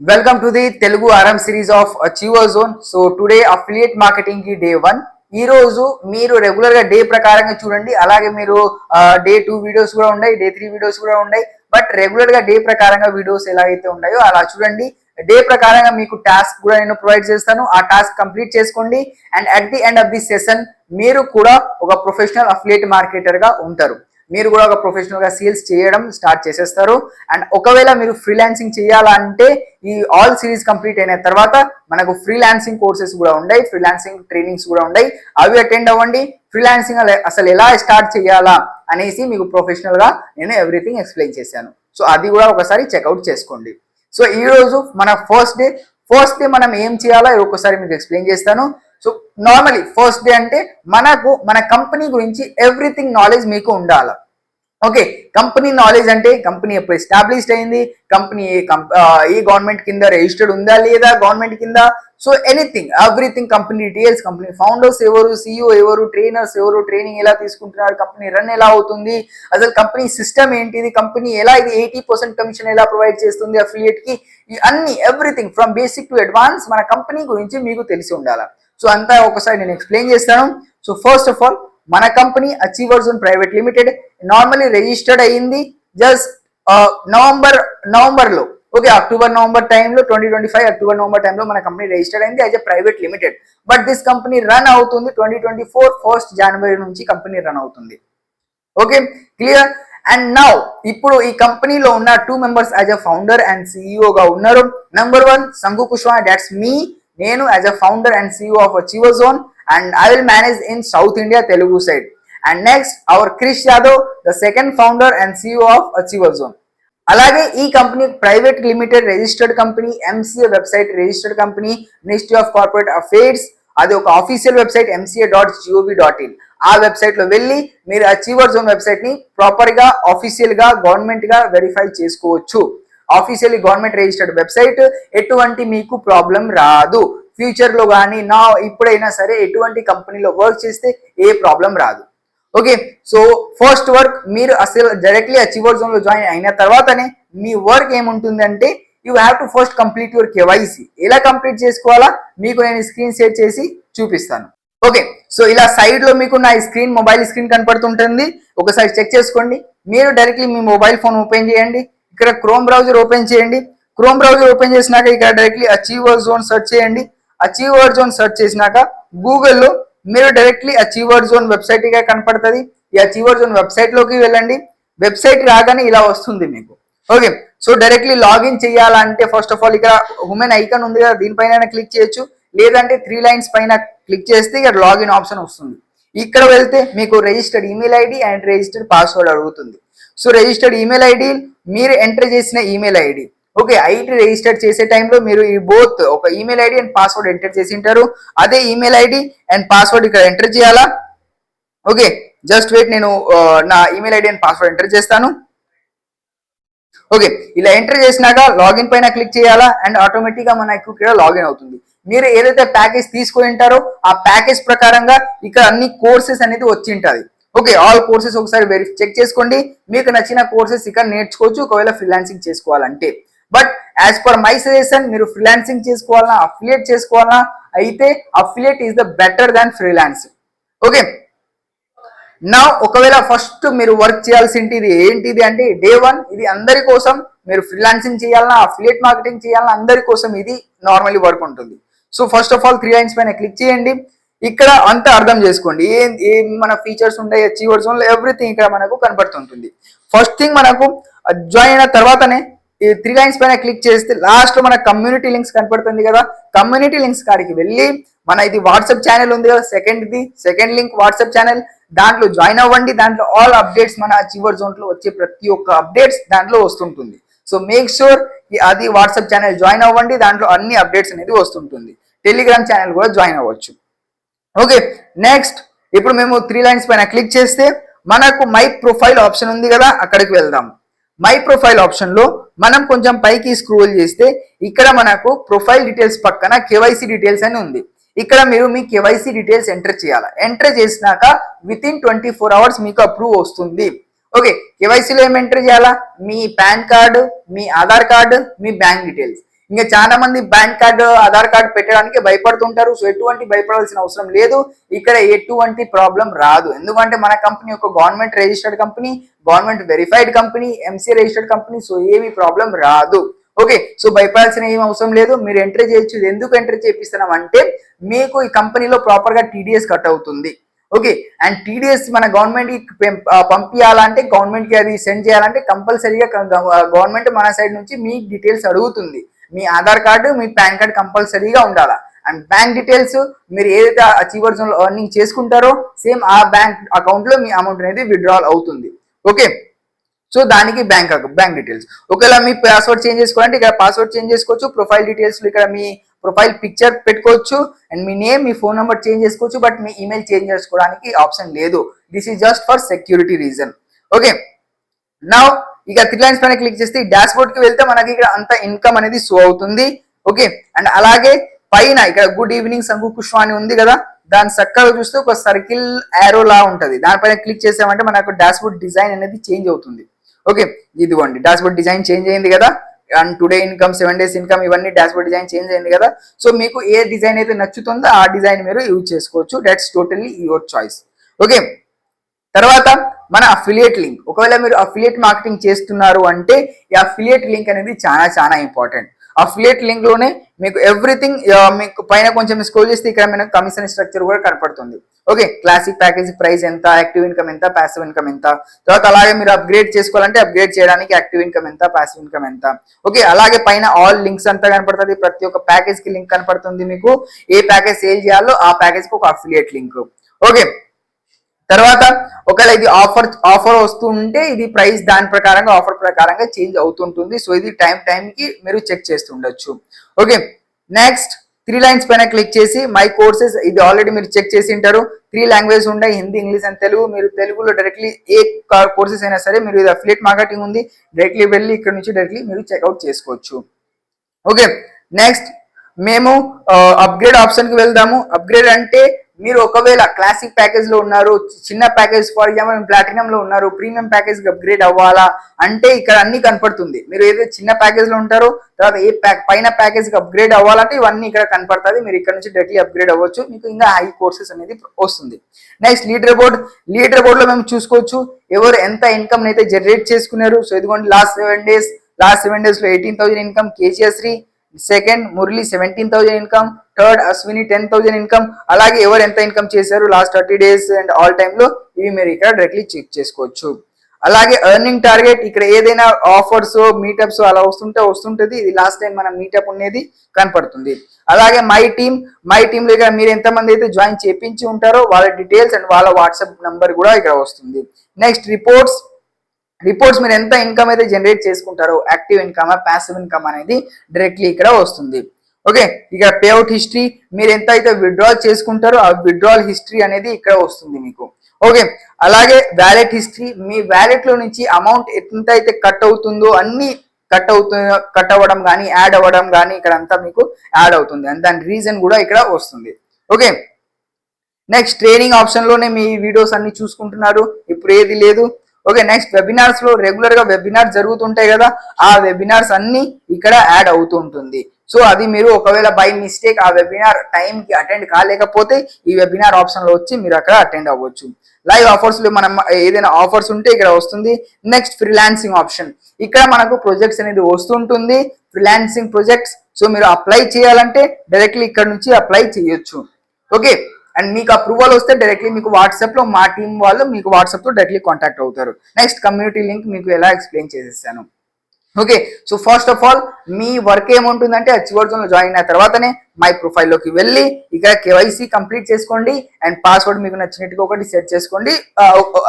Welcome to the Telugu RM series of achiever zone. So today affiliate marketing కి day 1. ఈ రోజు మీరు regular గా డే ప్రకారంగా చూడండి. అలాగే మీరు డే 2 వీడియోస్ కూడా ఉన్నాయి, డే 3 వీడియోస్ కూడా ఉన్నాయి. బట్ రెగ్యులర్ గా డే ప్రకారంగా వీడియోస్ ఎలాగైతే ఉన్నాయో అలా చూడండి. డే ప్రకారంగా మీకు టాస్క్ కూడా నేను ప్రొవైడ్ చేస్తాను. ఆ టాస్క్ కంప్లీట్ చేసుకోండి. And at the end of the session మీరు కూడా ఒక ప్రొఫెషనల్ అఫిలియేట్ మార్కెటర్ గా ఉంటారు. మీరు కూడా ఒక ప్రొఫెషనల్ గా సేల్స్ చేయడం స్టార్ట్ చేసేస్తారు. అండ్ ఒకవేళ మీరు ఫ్రీలాన్సింగ్ చేయాలంటే ఈ ఆల్ సిరీస్ కంప్లీట్ అయిన తర్వాత మనకు ఫ్రీలాన్సింగ్ కోర్సెస్ కూడా ఉన్నాయి, ఫ్రీలాన్సింగ్ ట్రైనింగ్స్ కూడా ఉన్నాయి. అవి అటెండ్ అవ్వండి. ఫ్రీలాన్సింగ్ అసలు ఎలా స్టార్ట్ చేయాలా అనేసి మీకు ప్రొఫెషనల్ గా నేను ఎవ్రీథింగ్ ఎక్స్ప్లెయిన్ చేశాను. సో అది కూడా ఒకసారి చెక్అవుట్ చేసుకోండి. సో ఈ రోజు మన ఫస్ట్ డే మనం ఏం చేయాలో ఒకసారి మీకు ఎక్స్ప్లెయిన్ చేస్తాను. సో నార్మలీ ఫస్ట్ డే అంటే మన కంపెనీ గురించి ఎవ్రీథింగ్ నాలెడ్జ్ మీకు ఉండాలి. ఓకే, కంపెనీ నాలెడ్జ్ అంటే కంపెనీ ఎప్పుడు ఎస్టాబ్లిష్డ్ అయింది, కంపెనీ ఏ గవర్నమెంట్ కింద రిజిస్టర్డ్ ఉందా లేదా గవర్నమెంట్ కింద, so anything everything company details, company founders ఎవరు, సిఇఓ ఎవరు, ట్రైనర్స్ ఎవరు, ట్రైనింగ్ ఎలా తీసుకుంటున్నారు, కంపెనీ రన్ ఎలా అవుతుంది, అసలు కంపెనీ సిస్టమ్ ఏంటిది, కంపెనీ ఎలా ఇది 80% కమిషన్ ఎలా ప్రొవైడ్ చేస్తుంది అఫిలియేట్ కి, అన్ని everything from basic to advance మన కంపెనీ గురించి మీకు తెలిసి ఉండాలి. సో అంతా ఒకసారి నేను ఎక్స్ప్లెయిన్ చేస్తాను. సో ఫస్ట్ ఆఫ్ ఆల్ మన company achiever zone private limited normally registered అయ్యింది జస్ట్ నవంబర్ లో. ఓకే, అక్టోబర్ నవంబర్ టైంలో 2025 అక్టోబర్ నవంబర్ టైంలో మన కంపెనీ రిజిస్టర్డ్ అయింది as a private limited. But this company run అవుతుంది 2024 1st January నుంచి కంపెనీ రన్ అవుతుంది. Okay, clear. అండ్ నౌ ఇప్పుడు ఈ కంపెనీలో ఉన్న 2 members as a founder and CEO గా ఉన్నారు. నెంబర్ 1 సంఘు కుష్వాహా, దాట్స్ మీ. నేను as a founder and CEO of achiever zone and I will manage in South India Telugu side. And next our Krish Yadav, the second founder and CEO of Achiever Zone. అలాగే ఈ company private limited registered company, MCA website registered company, ministry of corporate affairs, అది ఒక official website mca.gov.in. ఆ website లో వెళ్ళి మీరు achiever zone website ని proper గా ఆఫీషియల్ గా గవర్నమెంట్ గా వెరిఫై చేసుకోవచ్చు. ఆఫీషియల్లీ గవర్నమెంట్ రిజిస్టర్డ్ వెబ్సైట్, ఎటువంటి మీకు ప్రాబ్లం రాదు. ఫ్యూచర్ లో కానీ ఇప్పుడైనా సరే ఎటువంటి కంపెనీలో వర్క్ చేస్తే ఏ ప్రాబ్లం రాదు. ఓకే, సో ఫస్ట్ వర్క్ మీరు అసలు డైరెక్ట్లీ అచీవర్ జోన్ లో జాయిన్ అయిన తర్వాతనే మీ వర్క్ ఏముంటుందంటే you have to first complete your KYC. ఎలా కంప్లీట్ చేసుకోవాలా మీకు నేను స్క్రీన్ షేర్ చేసి చూపిస్తాను. ఓకే, సో ఇలా సైడ్ లో మీకు నా స్క్రీన్, మొబైల్ స్క్రీన్ కనపడుతుంటుంది. ఒకసారి చెక్ చేసుకోండి. మీరు డైరెక్ట్లీ మీ మొబైల్ ఫోన్ ఓపెన్ చేయండి. ఇక్కడ క్రోమ్ బ్రౌజర్ ఓపెన్ చేయండి. క్రోమ్ బ్రౌజర్ ఓపెన్ చేసినాక ఇక్కడ డైరెక్ట్లీ అచీవర్ జోన్ సెర్చ్ చేయండి. అచీవర్ జోన్ సెర్చ్ చేసినాక గూగుల్లో మీరు డైరెక్ట్లీ అచీవర్ జోన్ వెబ్సైట్ గా కనపడుతుంది. ఈ అచీవర్ జోన్ వెబ్సైట్ లోకి వెళ్ళండి. వెబ్సైట్ రాగానే ఇలా వస్తుంది మీకు. ఓకే, సో డైరెక్ట్లీ లాగిన్ చేయాలంటే ఫస్ట్ ఆఫ్ ఆల్ ఇక్కడ ఉమెన్ ఐకాన్ ఉంది కదా, దీనిపైన క్లిక్ చేయొచ్చు. లేదంటే 3 lines పైన క్లిక్ చేస్తే ఇక్కడ లాగిన్ ఆప్షన్ వస్తుంది. ఇక్కడ వెళ్తే మీకు registered email ID and registered password అడుగుతుంది. సో రిజిస్టర్డ్ ఈమెయిల్ ఐడి మీరు ఎంటర్ చేసిన email ID. Okay, ID register చేసే టైంలో మీరు ఈ బోత్ ఒక email ID and password enter చేసి ఉంటారు. అదే ఈమెయిల్ ఐడి అండ్ పాస్వర్డ్ ఇక్కడ ఎంటర్ చేయాలా. ఓకే, జస్ట్ వెయిట్, నేను నా email ID and password enter చేస్తాను. ఓకే, ఇలా ఎంటర్ చేసినాక లాగిన్ పైన క్లిక్ చేయాలా అండ్ ఆటోమేటిక్ గా మనకు ఇక్కడ లాగిన్ అవుతుంది. మీరు ఏదైతే ప్యాకేజ్ తీసుకొని ఉంటారో ఆ ప్యాకేజ్ ప్రకారంగా ఇక్కడ అన్ని కోర్సెస్ అనేది వచ్చి ఉంటుంది. ఓకే, ఆల్ కోర్సెస్ ఒకసారి చెక్ చేసుకోండి. మీకు నచ్చిన కోర్సెస్ ఇక్కడ నేర్చుకోవచ్చు ఒకవేళ ఫ్రీలాన్సింగ్ చేసుకోవాలంటే. But as per my suggestion మీరు ఫ్రీలాన్సింగ్ చేసుకోవాలన్నా అఫిలియేట్ చేసుకోవాలన్నా అయితే affiliate is the better than freelancing. Okay, నా ఒకవేళ ఫస్ట్ మీరు వర్క్ చేయాల్సింది ఏంటిది అంటే డే 1 ఇది అందరి కోసం. మీరు ఫ్రీలాన్సింగ్ చేయాలన్నా అఫిలియేట్ మార్కెటింగ్ చేయాలన్నా అందరి కోసం ఇది నార్మల్లీ వర్క్ ఉంటుంది. So first of all 3 lines పైన క్లిక్ చేయండి. ఇక్కడ అంతా అర్థం చేసుకోండి ఏం మన ఫీచర్స్ ఉంటాయి అచీవర్ జోన్ లో, ఎవ్రీథింగ్ ఇక్కడ మనకు కనబడుతుంటుంది. ఫస్ట్ థింగ్ మనకు జాయిన్ అయిన తర్వాతనే ఈ 3 lines పైన క్లిక్ చేస్తే లాస్ట్ లో మన కమ్యూనిటీ లింక్స్ కనపడుతుంది కదా, కమ్యూనిటీ లింక్స్ కాడికి వెళ్ళి మన ఇది వాట్సాప్ ఛానల్ ఉంది కదా, సెకండ్ లింక్ వాట్సాప్ ఛానల్, దాంట్లో జాయిన్ అవ్వండి. దాంట్లో ఆల్ అప్డేట్స్ మన అచీవర్ జోన్ లో వచ్చే ప్రతి ఒక్క అప్డేట్స్ దాంట్లో వస్తుంటుంది. సో మేక్ షూర్ అది వాట్సాప్ ఛానల్ జాయిన్ అవ్వండి, దాంట్లో అన్ని అప్డేట్స్ అనేది వస్తుంటుంది. టెలిగ్రామ్ ఛానల్ కూడా జాయిన్ అవ్వచ్చు. ఓకే, నెక్స్ట్ ఇప్పుడు మేము 3 lines పైన క్లిక్ చేస్తే మనకు మై ప్రొఫైల్ ఆప్షన్ ఉంది కదా, అక్కడికి వెళ్దాం. మై ప్రొఫైల్ ఆప్షన్ లో మనం కొంచెం పైకి స్క్రోల్ చేస్తే ఇక్కడ మనకు ప్రొఫైల్ డీటెయిల్స్ పక్కన కేవైసీ డీటెయిల్స్ అని ఉంది. ఇక్కడ మీరు మీ కేవైసీ డీటెయిల్స్ ఎంటర్ చేయాలి. ఎంటర్ చేసినాక విత్ ఇన్ 24 hours మీకు అప్రూవ్ వస్తుంది. ఓకే, కేవైసీలో ఏం ఎంటర్ చేయాలా, మీ పాన్ కార్డు, మీ ఆధార్ కార్డు, మీ బ్యాంక్ డీటెయిల్స్. ఇంకా చాలా మంది బ్యాంక్ కార్డు ఆధార్ కార్డు పెట్టడానికి భయపడుతుంటారు. సో ఎటువంటి భయపడాల్సిన అవసరం లేదు, ఇక్కడ ఎటువంటి ప్రాబ్లం రాదు. ఎందుకంటే మన కంపెనీ ఒక government registered company, government verified company, MC registered company. So ఏమి ప్రాబ్లం రాదు. ఓకే, సో భయపడాల్సిన ఏం అవసరం లేదు, మీరు ఎంట్రీ చేయొచ్చు. ఇది ఎందుకు ఎంట్రీ చేపిస్తున్నాం అంటే మీకు ఈ కంపెనీలో ప్రాపర్ గా టీడీఎస్ కట్ అవుతుంది. ఓకే, అండ్ టీడీఎస్ మన గవర్నమెంట్ కి పంపించాలంటే, గవర్నమెంట్ కి అది సెండ్ చేయాలంటే కంపల్సరీగా గవర్నమెంట్ మన సైడ్ నుంచి మీ డీటెయిల్స్ అడుగుతుంది. మీ ఆధార్ కార్డు, మీ పాన్ కార్డు కంపల్సరీగా ఉండాలా. అండ్ బ్యాంక్ డీటెయిల్స్ మీరు ఏదైతే అచీవర్స్ ఎర్నింగ్ చేసుకుంటారో సేమ్ ఆ బ్యాంక్ అకౌంట్ లో మీ అమౌంట్ అనేది విత్డ్రాల్ అవుతుంది. ఓకే, సో దానికి బ్యాంక్ డీటెయిల్స్. ఒకవేళ మీ పాస్వర్డ్ చేంజ్ చేసుకోవాలంటే ఇక్కడ పాస్వర్డ్ చేంజ్ చేసుకోవచ్చు. ప్రొఫైల్ డీటెయిల్స్ ఇక్కడ మీ ప్రొఫైల్ పిక్చర్ పెట్టుకోవచ్చు and me name, me phone number change చేసుకోవచ్చు. బట్ మీ ఈమెయిల్ చేంజ్ చేసుకోవడానికి ఆప్షన్ లేదు. This is just for security reason. Okay, now ఇక 3 లైన్స్ పైన క్లిక్ చేస్తే డాష్ బోర్డ్ కి వెళ్తే మనకి ఇక్కడ అంత ఇన్కమ్ అనేది షో అవుతుంది. ఓకే, అండ్ అలాగే పైన ఇక్కడ గుడ్ ఈవినింగ్ సంగు కుష్వా అని ఉంది కదా, దాని చక్కగా చూస్తే ఒక సర్కిల్ యారో లా ఉంటది. దానిపైన క్లిక్ చేసామంటే మనకు డాష్ బోర్డ్ డిజైన్ అనేది చేంజ్ అవుతుంది. ఓకే, ఇదిగోండి డాష్ బోర్డ్ డిజైన్ చేంజ్ అయింది కదా. And today income, 7 days income, ఇవన్నీ డాష్ బోర్డ్ డిజైన్ చేంజ్ అయింది కదా. సో మీకు ఏ డిజైన్ అయితే నచ్చుతుందో ఆ డిజైన్ మీరు యూజ్ చేసుకోవచ్చు. That's totally your choice. Okay, తర్వాత మన అఫిలియేట్ లింక్. ఒకవేళ మీరు అఫిలియేట్ మార్కెటింగ్ చేస్తున్నారు అంటే ఈ అఫిలియేట్ లింక్ అనేది చాలా చాలా ఇంపార్టెంట్. అఫిలియేట్ లింక్ లోనే మీకు ఎవ్రీథింగ్, మీకు పైన కొంచెం స్క్రోల్ చేస్తే ఇక్కడ మనకు కమిషన్ స్ట్రక్చర్ కూడా కనపడుతుంది. ఓకే, క్లాసిక్ ప్యాకేజ్ ప్రైస్ ఎంత, యాక్టివ్ ఇన్కమ్ ఎంత, ప్యాసివ్ ఇన్కమ్ ఎంత. తర్వాత అలాగే మీరు అప్గ్రేడ్ చేసుకోవాలంటే అప్గ్రేడ్ చేయడానికి యాక్టివ్ ఇన్కమ్ ఎంత, ప్యాసివ్ ఇన్కమ్ ఎంత. ఓకే, అలాగే పైన ఆల్ లింక్స్ అంతా కనపడుతుంది. ప్రతి ఒక్క ప్యాకేజ్ కి లింక్ కనపడుతుంది. మీకు ఏ ప్యాకేజ్ సేల్ చేయాలో ఆ ప్యాకేజ్ కి ఒక అఫిలియేట్ లింక్. ఓకే, తర్వాత ఒకవేళ ఇది ఆఫర్ వస్తుంటే ఇది ప్రైస్ దాని ప్రకారంగా ఆఫర్ ప్రకారంగా చేంజ్ అవుతుంటుంది. సో ఇది టైం కి మీరు చెక్ చేస్తుండొచ్చు. ఓకే, నెక్స్ట్ 3 లైన్స్ పైన క్లిక్ చేసి మై కోర్సెస్, ఇది ఆల్రెడీ మీరు చెక్ చేసి ఉంటారు. 3 లాంగ్వేజ్ ఉంటాయి, హిందీ, ఇంగ్లీష్ అండ్ తెలుగు. మీరు తెలుగులో డైరెక్ట్లీ ఏ కోర్సెస్ అయినా సరే మీరు ఇది అఫిలియేట్ మార్కెటింగ్ ఉంది, డైరెక్ట్లీ వెళ్ళి ఇక్కడ నుంచి డైరెక్ట్లీ మీరు చెక్అవుట్ చేసుకోవచ్చు. ఓకే, నెక్స్ట్ మేము అప్గ్రేడ్ ఆప్షన్ కి వెళ్దాము. అప్గ్రేడ్ అంటే మీరు ఒకవేళ క్లాసిక్ ప్యాకేజ్ లో ఉన్నారు, చిన్న ప్యాకేజ్ ఫర్ ఎగ్జాంపుల్ ప్లాటినం లో ఉన్నారు, ప్రీమియం ప్యాకేజ్ కి అప్గ్రేడ్ అవ్వాలా అంటే ఇక్కడ అన్ని కనపడుతుంది. మీరు ఏదైతే చిన్న ప్యాకేజ్ లో ఉంటారో తర్వాత ఏ పైన ప్యాకేజ్ కి అప్గ్రేడ్ అవ్వాలంటే ఇవన్నీ ఇక్కడ కనపడుతుంది. మీరు ఇక్కడ నుంచి డైరెక్ట్లీ అప్గ్రేడ్ అవ్వచ్చు, మీకు ఇంకా హై కోర్సెస్ అనేది వస్తుంది. నెక్స్ట్ లీడర్ బోర్డ్ లో మేము చూసుకోవచ్చు ఎవరు ఎంత ఇన్కమ్ అయితే జనరేట్ చేసుకున్నారు. సో ఇదిగోండి లాస్ట్ 7 days లో 18,000 ఇన్కమ్ కేజీఎస్రీ, second Murali 17,000 income, third Ashwini 10,000 income. అలాగే ఎవరు ఎంత ఇన్కమ్ చేశారు last 30 days and all time లో ఇవి మీరు ఇక్కడ డైరెక్ట్లీ చెక్ చేసుకోవచ్చు. అలాగే ఎర్నింగ్ టార్గెట్, ఇక్కడ ఏదైనా ఆఫర్స్, మీటప్స్ అలా వస్తుంటది. ఇది లాస్ట్ టైం మన మీటప్ అనేది కనపడుతుంది. అలాగే మై టీమ్ లో ఇక్కడ మీరు ఎంతమంది అయితే జాయిన్ చేపించి ఉంటారో వాళ్ళ డీటెయిల్స్ అండ్ వాళ్ళ వాట్సాప్ నంబర్ కూడా ఇక్కడ వస్తుంది. నెక్స్ట్ రిపోర్ట్స్ మీరు ఎంత ఇన్కమ్ అయితే జనరేట్ చేసుకుంటారో, యాక్టివ్ ఇన్కమ్, ప్యాసివ్ ఇన్కమ్ అనేది డైరెక్ట్లీ ఇక్కడ వస్తుంది. ఓకే, ఇక్కడ పేఅవుట్ హిస్టరీ, మీరు ఎంత అయితే విత్డ్రాల్ చేసుకుంటారో ఆ విత్డ్రాల్ హిస్టరీ అనేది ఇక్కడ వస్తుంది మీకు. ఓకే, అలాగే వ్యాలెట్ హిస్టరీ, మీ వ్యాలెట్ లో నుంచి అమౌంట్ ఎంత అయితే కట్ అవుతుందో అన్ని కట్ అవ్వడం కానీ యాడ్ అవ్వడం కానీ ఇక్కడ అంతా మీకు యాడ్ అవుతుంది అండ్ దాని రీజన్ కూడా ఇక్కడ వస్తుంది. ఓకే, నెక్స్ట్ ట్రైనింగ్ ఆప్షన్ లోనే మీ వీడియోస్ అన్ని చూసుకుంటున్నారు, ఇప్పుడు ఏది లేదు. ఓకే, నెక్స్ట్ వెబినార్స్ లో రెగ్యులర్ గా వెబినార్స్ జరుగుతుంటాయి కదా, ఆ వెబినార్స్ అన్ని ఇక్కడ యాడ్ అవుతూ ఉంటుంది. సో అది మీరు ఒకవేళ బై మిస్టేక్ ఆ వెబినార్ టైం కి అటెండ్ కాలేకపోతే ఈ వెబినార్ ఆప్షన్ లో వచ్చి మీరు అక్కడ అటెండ్ అవ్వచ్చు. లైవ్ ఆఫర్స్ లో మనం ఏదైనా ఆఫర్స్ ఉంటే ఇక్కడ వస్తుంది. నెక్స్ట్ ఫ్రీలాన్సింగ్ ఆప్షన్, ఇక్కడ మనకు ప్రాజెక్ట్స్ అనేది వస్తుంటుంది, ఫ్రీలాన్సింగ్ ప్రాజెక్ట్స్. సో మీరు అప్లై చేయాలంటే డైరెక్ట్లీ ఇక్కడ నుంచి అప్లై చేయొచ్చు. ఓకే, అండ్ మీకు అప్రూవల్ వస్తే డైరెక్ట్లీ మీకు వాట్సాప్ లో మా టీం వాళ్ళు మీకు వాట్సాప్ లో డైరెక్ట్లీ కాంటాక్ట్ అవుతారు. నెక్స్ట్ కమ్యూనిటీ లింక్ మీకు ఎలా ఎక్స్ప్లెయిన్ చేసేస్తాను. Okay, so first of all me work ఏముంటుందంటే అచీవర్స్ జోన్ లో జాయిన్ అయిన తర్వాతనే మై ప్రొఫైల్ లోకి వెళ్ళి ఇక్కడ కేవైసీ కంప్లీట్ చేసుకోండి అండ్ పాస్వర్డ్ మీకు నచ్చినట్టుగా ఒకటి సెట్ చేసుకోండి.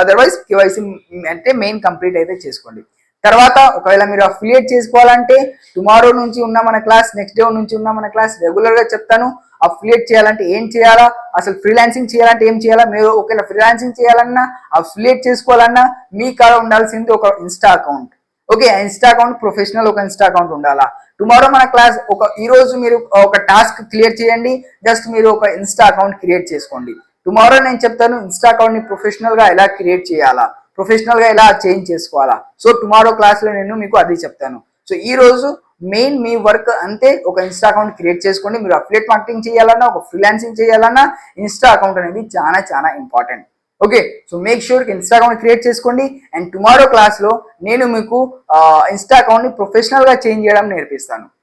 అదర్వైజ్ కేవైసీ అంటే మెయిన్ కంప్లీట్ అయితే చేసుకోండి. తర్వాత ఒకవేళ మీరు అఫిలియేట్ చేసుకోవాలంటే టుమారో నుంచి ఉన్న మన క్లాస్, నెక్స్ట్ డే నుంచి ఉన్న మన క్లాస్ రెగ్యులర్ గా చెప్తాను. అఫిలియేట్ చేయాలంటే ఏం చేయాలా, అసలు ఫ్రీలాన్సింగ్ చేయాలంటే ఏం చేయాలా, మీరు ఒకవేళ ఫ్రీలాన్సింగ్ చేయాలన్నా అఫిలియేట్ చేసుకోవాలన్నా మీ కాడ ఉండాల్సింది ఒక Insta account. Okay, Insta account professional ఒక ఇన్స్టా అకౌంట్ ఉండాలా. టుమారో మన క్లాస్ ఈ రోజు మీరు ఒక టాస్క్ క్లియర్ చేయండి, జస్ట్ మీరు ఒక ఇన్స్టా అకౌంట్ క్రియేట్ చేసుకోండి. టుమారో నేను చెప్తాను ఇన్స్టా అకౌంట్ ని ప్రొఫెషనల్ గా ఎలా క్రియేట్ చేయాలా, ప్రొఫెషనల్ గా ఎలా చేంజ్ చేసుకోవాలా. సో టుమారో క్లాస్ లో నేను మీకు అది చెప్తాను. సో ఈ రోజు మెయిన్ మీ వర్క్ అంతే. ఒక ఇన్స్టా అకౌంట్ క్రియేట్ చేసుకోండి. మీరు అఫిలియేట్ మార్కెటింగ్ చేయాలన్నా, ఒక ఫ్రీలాన్సింగ్ చేయాలన్నా ఇన్స్టా అకౌంట్ అనేది చాలా చాలా important. Okay, so make sure Insta account create చేసుకోండి. అండ్ టుమారో క్లాస్లో నేను మీకు ఇన్స్టా అకౌంట్ని ప్రొఫెషనల్గా చేంజ్ చేయడం నేర్పిస్తాను.